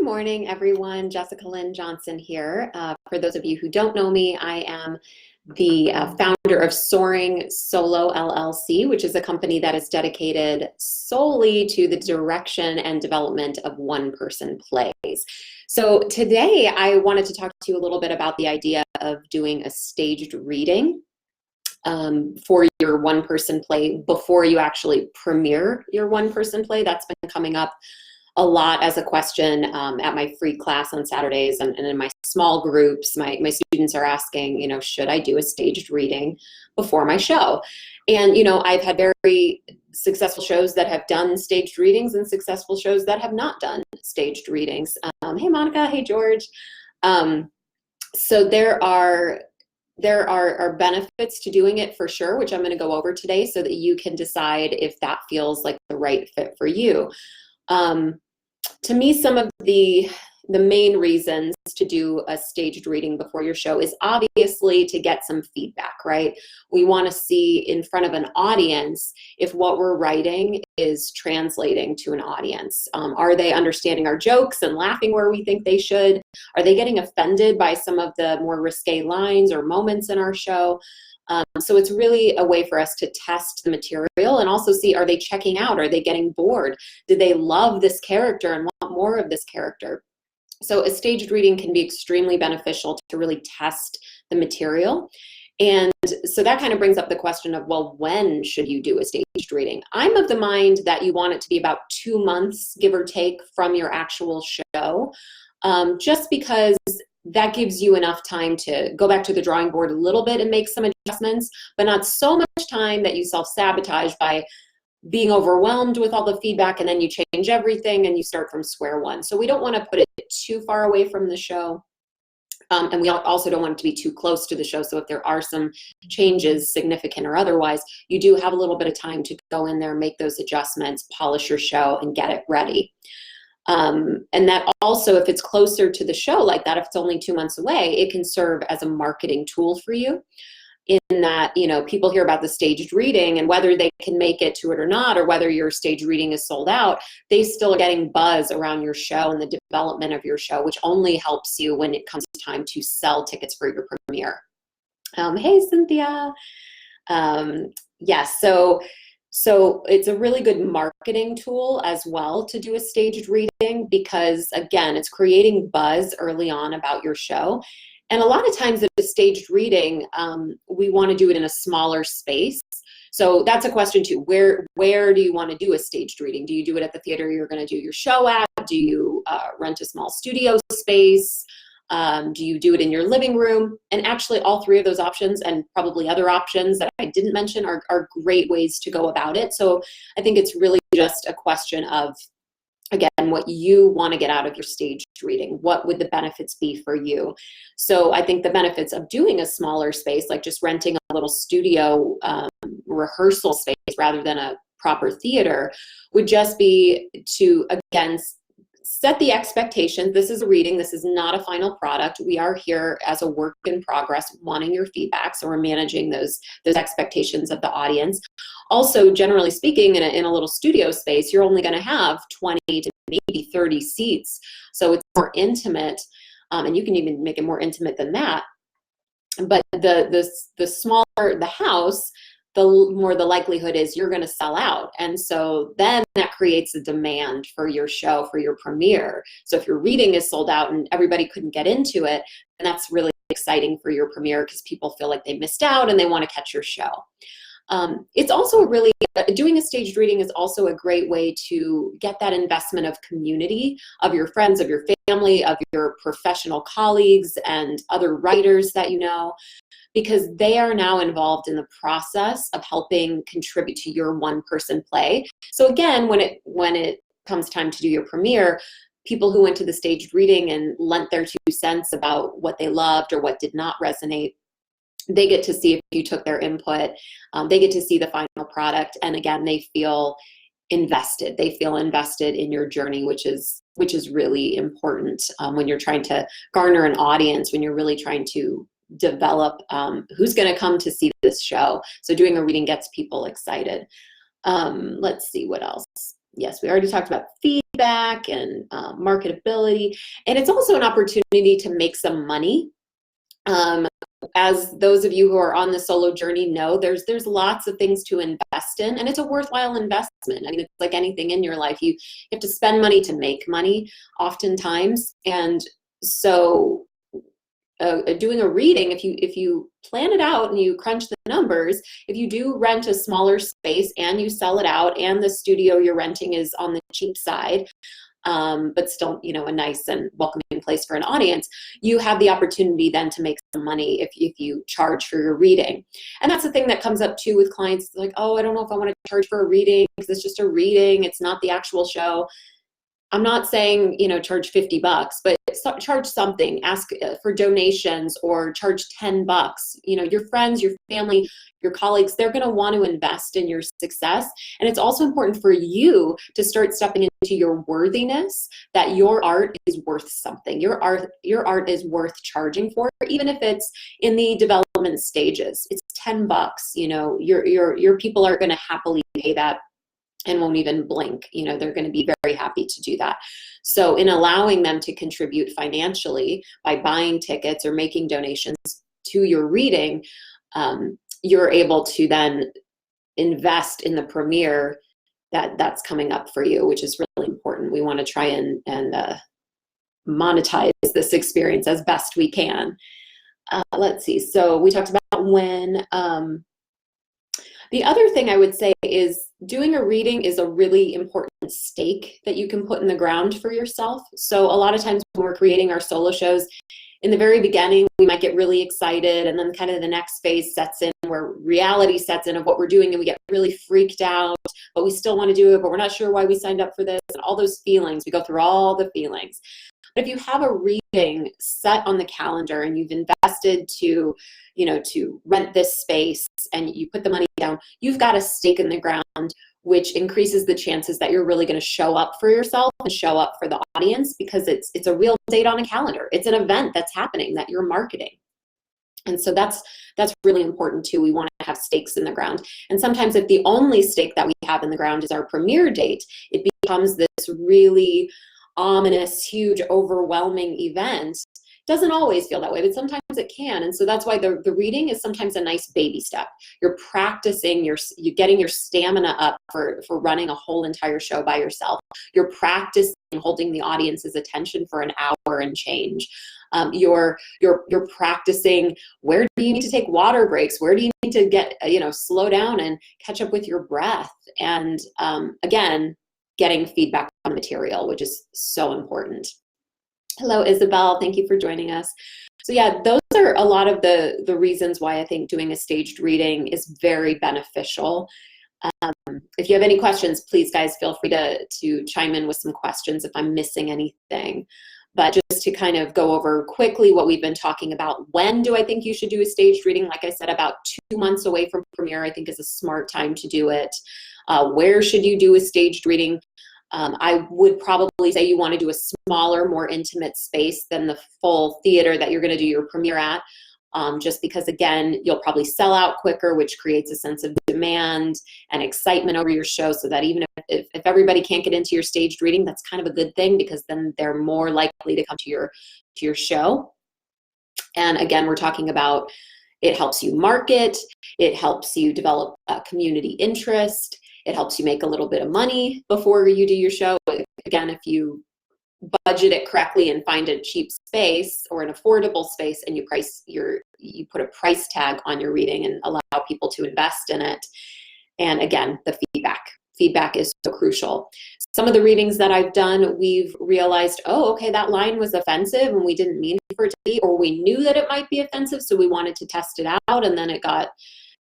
morning, everyone. Jessica Lynn Johnson here. For those of you who don't know me, I am the founder of Soaring Solo LLC, which is a company that is dedicated solely to the direction and development of one-person plays. So today I wanted to talk to you a little bit about the idea of doing a staged reading for your one-person play before you actually premiere your one-person play. That's been coming up a lot as a question at my free class on Saturdays and in my small groups. My students are asking, should I do a staged reading before my show? And, I've had very successful shows that have done staged readings and successful shows that have not done staged readings. Hey, Monica. Hey, George. So there are benefits to doing it for sure, which I'm going to go over today so that you can decide if that feels like the right fit for you. To me, some of the main reasons to do a staged reading before your show is obviously to get some feedback, right? We want to see in front of an audience if what we're writing is translating to an audience. Are they understanding our jokes and laughing where we think they should? Are they getting offended by some of the more risque lines or moments in our show? So it's really a way for us to test the material and also see, are they checking out? Are they getting bored? Do they love this character and want more of this character? So a staged reading can be extremely beneficial to really test the material. And so that kind of brings up the question of, well, when should you do a staged reading? I'm of the mind that you want it to be about 2 months, give or take, from your actual show, just because that gives you enough time to go back to the drawing board a little bit and make some adjustments, but not so much time that you self-sabotage by being overwhelmed with all the feedback and then you change everything and you start from square one. So we don't want to put it too far away from the show. And we also don't want it to be too close to the show. So if there are some changes, significant or otherwise, you do have a little bit of time to go in there, make those adjustments, polish your show, and get it ready. And that also, if it's closer to the show like that, if it's only 2 months away, it can serve as a marketing tool for you in that, people hear about the staged reading and whether they can make it to it or not, or whether your staged reading is sold out, they still are getting buzz around your show and the development of your show, which only helps you when it comes time to sell tickets for your premiere. Hey, Cynthia. Yes, so it's a really good marketing tool as well to do a staged reading because, again, it's creating buzz early on about your show. And a lot of times at a staged reading, we want to do it in a smaller space. So that's a question too. Where do you want to do a staged reading? Do you do it at the theater you're going to do your show at? Do you rent a small studio space? Do you do it in your living room? And actually all three of those options and probably other options that I didn't mention are great ways to go about it. So I think it's really just a question of, again, what you want to get out of your staged reading. What would the benefits be for you? So I think the benefits of doing a smaller space, like just renting a little studio rehearsal space rather than a proper theater, would just be to, again, set the expectations. This is a reading. This is not a final product. We are here as a work in progress, wanting your feedback. So we're managing those expectations of the audience. Also, generally speaking, in a little studio space, you're only going to have 20 to maybe 30 seats. So it's more intimate, and you can even make it more intimate than that. But the smaller the house, the more the likelihood is you're going to sell out. And so then that creates a demand for your show, for your premiere. So if your reading is sold out and everybody couldn't get into it, then that's really exciting for your premiere because people feel like they missed out and they want to catch your show. It's also doing a staged reading is also a great way to get that investment of community, of your friends, of your family, of your professional colleagues and other writers that you know, because they are now involved in the process of helping contribute to your one-person play. So again, when it comes time to do your premiere, people who went to the staged reading and lent their 2 cents about what they loved or what did not resonate, they get to see if you took their input. They get to see the final product. And again, they feel invested. They feel invested in your journey, which is really important when you're trying to garner an audience, when you're really trying to develop who's going to come to see this show. So doing a reading gets people excited. Let's see what else. Yes, we already talked about feedback and marketability. And it's also an opportunity to make some money. As those of you who are on the solo journey know, there's lots of things to invest in, and it's a worthwhile investment. I mean, it's like anything in your life. You have to spend money to make money oftentimes. And so doing a reading, if you plan it out and you crunch the numbers, if you do rent a smaller space and you sell it out and the studio you're renting is on the cheap side, but still, a nice and welcoming place for an audience, you have the opportunity then to make some money if you charge for your reading. And that's the thing that comes up too with clients, like, oh, I don't know if I want to charge for a reading because it's just a reading, it's not the actual show. I'm not saying, charge $50, but charge something, ask for donations, or charge $10. Your friends, your family, your colleagues, they're going to want to invest in your success. And it's also important for you to start stepping into your worthiness, that your art is worth something. Your art is worth charging for, even if it's in the development stages. It's $10. Your people are going to happily pay that and won't even blink. They're going to be very happy to do that. So in allowing them to contribute financially by buying tickets or making donations to your reading, you're able to then invest in the premiere that's coming up for you, which is really important. We want to try and monetize this experience as best we can. Let's see. So we talked about when. The other thing I would say is doing a reading is a really important stake that you can put in the ground for yourself. So a lot of times when we're creating our solo shows, in the very beginning, we might get really excited, and then kind of the next phase sets in where reality sets in of what we're doing, and we get really freaked out, but we still want to do it, but we're not sure why we signed up for this, and all those feelings. We go through all the feelings. But if you have a reading set on the calendar and you've invested to rent this space and you put the money down, you've got a stake in the ground, which increases the chances that you're really going to show up for yourself and show up for the audience, because it's a real date on a calendar. It's an event that's happening that you're marketing. And so that's really important too. We want to have stakes in the ground. And sometimes if the only stake that we have in the ground is our premiere date, it becomes this really ominous, huge, overwhelming event. Doesn't always feel that way, but sometimes it can. And so that's why the reading is sometimes a nice baby step. You're practicing, you're getting your stamina up for running a whole entire show by yourself. You're practicing holding the audience's attention for an hour and change. You're practicing, where do you need to take water breaks? Where do you need to get, slow down and catch up with your breath? And again, getting feedback on the material, which is so important. Hello, Isabel. Thank you for joining us. So yeah, those are a lot of the reasons why I think doing a staged reading is very beneficial. If you have any questions, please, guys, feel free to chime in with some questions if I'm missing anything. But just to kind of go over quickly what we've been talking about, when do I think you should do a staged reading? Like I said, about 2 months away from premiere, I think is a smart time to do it. Where should you do a staged reading? I would probably say you want to do a smaller, more intimate space than the full theater that you're going to do your premiere at, just because, again, you'll probably sell out quicker, which creates a sense of demand and excitement over your show, so that even if everybody can't get into your staged reading, that's kind of a good thing, because then they're more likely to come to your show. And again, we're talking about, it helps you market, it helps you develop community interest, it helps you make a little bit of money before you do your show. Again, if you budget it correctly and find a cheap space or an affordable space, and you put a price tag on your reading and allow people to invest in it. And again, the feedback is so crucial. Some of the readings that I've done, we've realized, oh, okay, that line was offensive and we didn't mean for it to be, or we knew that it might be offensive, so we wanted to test it out, and then it got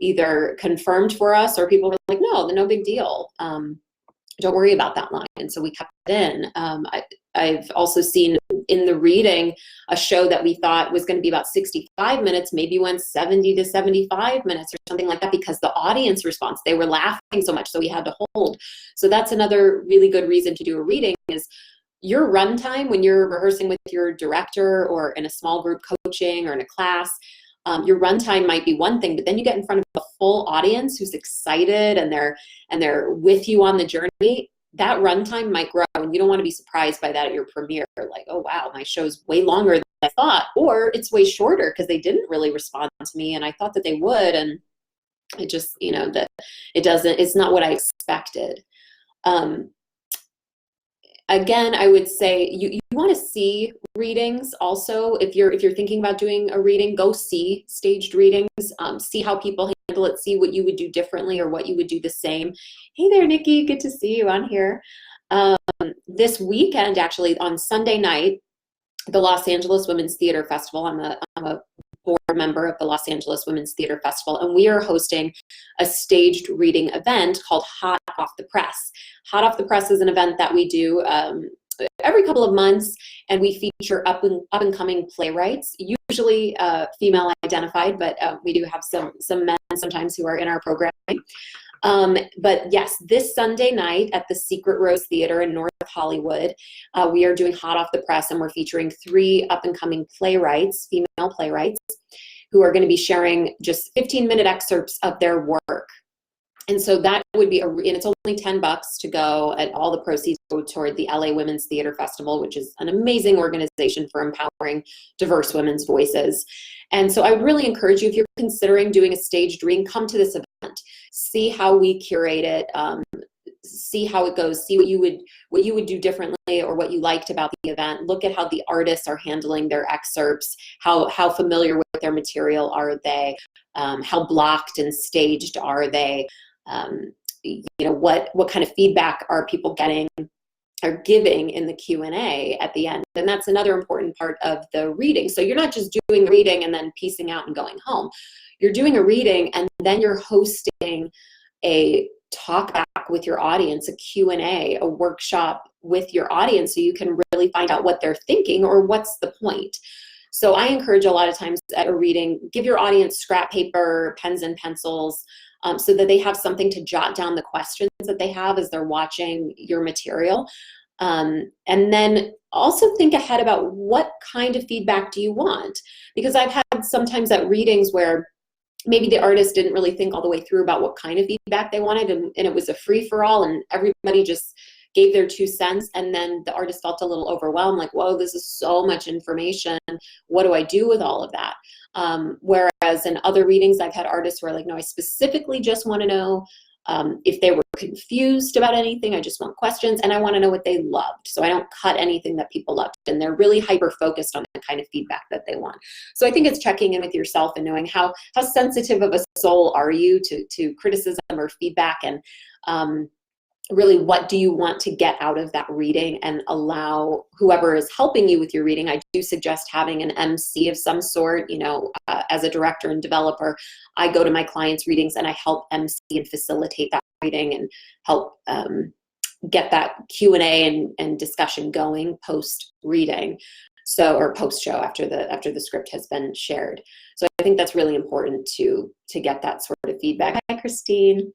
either confirmed for us, or people were like, no big deal. Don't worry about that line. And so we kept it in. I've also seen in the reading a show that we thought was going to be about 65 minutes, maybe went 70 to 75 minutes or something like that, because the audience response, they were laughing so much, so we had to hold. So that's another really good reason to do a reading, is your runtime when you're rehearsing with your director or in a small group coaching or in a class. Your runtime might be one thing, but then you get in front of a full audience who's excited and they're with you on the journey. that runtime might grow, and you don't want to be surprised by that at your premiere. Like, oh wow, my show's way longer than I thought, or it's way shorter because they didn't really respond to me and I thought that they would, and it just, that it's not what I expected. Again, I would say you want to see readings also. If you're thinking about doing a reading, go see staged readings, see how people handle it, see what you would do differently or what you would do the same. Hey there, Nikki, good to see you on here. This weekend, actually, on Sunday night, the Los Angeles Women's Theater Festival, I'm a board member of the Los Angeles Women's Theater Festival, and we are hosting a staged reading event called Hot Off the Press. Hot Off the Press is an event that we do every couple of months, and we feature up and coming playwrights, usually female identified, but we do have some men sometimes who are in our programming. But yes, this Sunday night at the Secret Rose Theater in North Hollywood, we are doing Hot Off the Press, and we're featuring 3 up-and-coming playwrights, female playwrighs, who are going to be sharing just 15-minute excerpts of their work. And so that would be, and it's only $10 to go, and all the proceeds go toward the LA Women's Theater Festival, which is an amazing organization for empowering diverse women's voices. And so I would really encourage you, if you're considering doing a staged reading, come to this event, see how we curate it, see how it goes, see what you would do differently or what you liked about the event. Look at how the artists are handling their excerpts, how familiar with their material are they, how blocked and staged are they, what kind of feedback are people getting or giving in the Q&A at the end. And that's another important part of the reading. So you're not just doing a reading and then piecing out and going home. You're doing a reading and then you're hosting a talk back with your audience, a Q&A, a workshop with your audience, so you can really find out what they're thinking or what's the point. So I encourage a lot of times at a reading, give your audience scrap paper, pens and pencils, so that they have something to jot down the questions that they have as they're watching your material. And then also think ahead about what kind of feedback do you want? Because I've had sometimes at readings where maybe the artist didn't really think all the way through about what kind of feedback they wanted, and it was a free-for-all, and everybody just gave their 2 cents, and then the artist felt a little overwhelmed, like, whoa, this is so much information. What do I do with all of that? Whereas in other readings, I've had artists who are like, no, I specifically just want to know if they were confused about anything. I just want questions, and I want to know what they loved. So I don't cut anything that people loved, and they're really hyper-focused on the kind of feedback that they want. So I think it's checking in with yourself and knowing how sensitive of a soul are you to criticism or feedback, and really what do you want to get out of that reading, and allow whoever is helping you with your reading. I do suggest having an MC of some sort. As a director and developer, I go to my clients' readings and I help MC and facilitate that reading and help get that Q&A and discussion going post reading, or post show after the script has been shared. So I think that's really important to get that sort of feedback. Hi, Christine.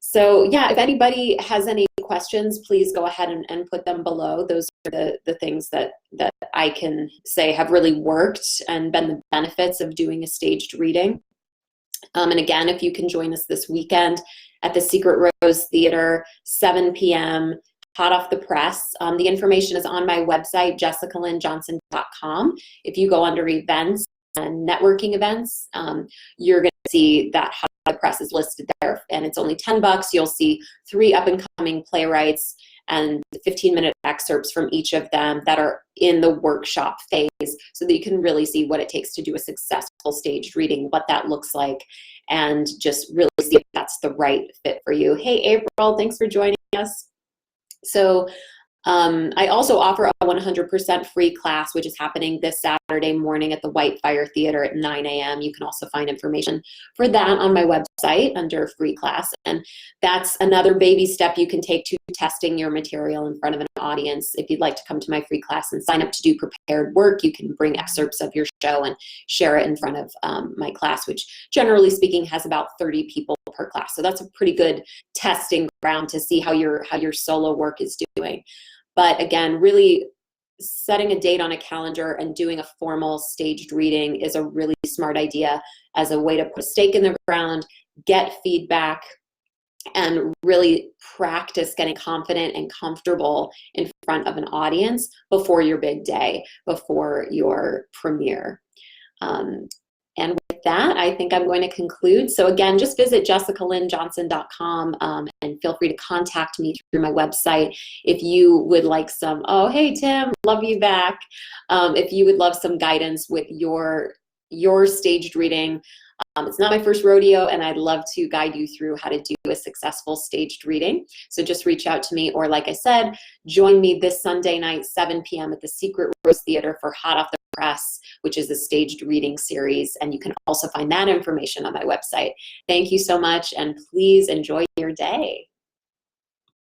So yeah, if anybody has any questions, please go ahead and put them below. Those are the things that I can say have really worked and been the benefits of doing a staged reading. And again, if you can join us this weekend at the Secret Rose Theater, 7 p.m., Hot Off the Press. The information is on my website, jessicalynjohnson.com. If you go under events and networking events, you're going to see that Hot Off the Press is listed there, and it's only $10. You'll see 3 up-and-coming playwrights and 15-minute excerpts from each of them that are in the workshop phase, so that you can really see what it takes to do a successful staged reading, what that looks like, and just really see if that's the right fit for you. Hey, April, thanks for joining us. So I also offer a 100% free class, which is happening this Saturday morning at the Whitefire Theater at 9 a.m. You can also find information for that on my website under free class. And that's another baby step you can take to testing your material in front of an audience. If you'd like to come to my free class and sign up to do prepared work, you can bring excerpts of your show and share it in front of my class, which generally speaking has about 30 people per class. So that's a pretty good testing ground to see how your solo work is doing. But again, really setting a date on a calendar and doing a formal staged reading is a really smart idea as a way to put a stake in the ground, get feedback, and really practice getting confident and comfortable in front of an audience before your big day, before your premiere. And with that, I think I'm going to conclude. So again, just visit jessicalynjohnson.com and feel free to contact me through my website if you would like some, oh, hey, Tim, love you back. If you would love some guidance with your staged reading. It's not my first rodeo, and I'd love to guide you through how to do a successful staged reading. So just reach out to me, or like I said, join me this Sunday night, 7 p.m. at the Secret Rose Theater for Hot Off the Press, which is a staged reading series. And you can also find that information on my website. Thank you so much, and please enjoy your day.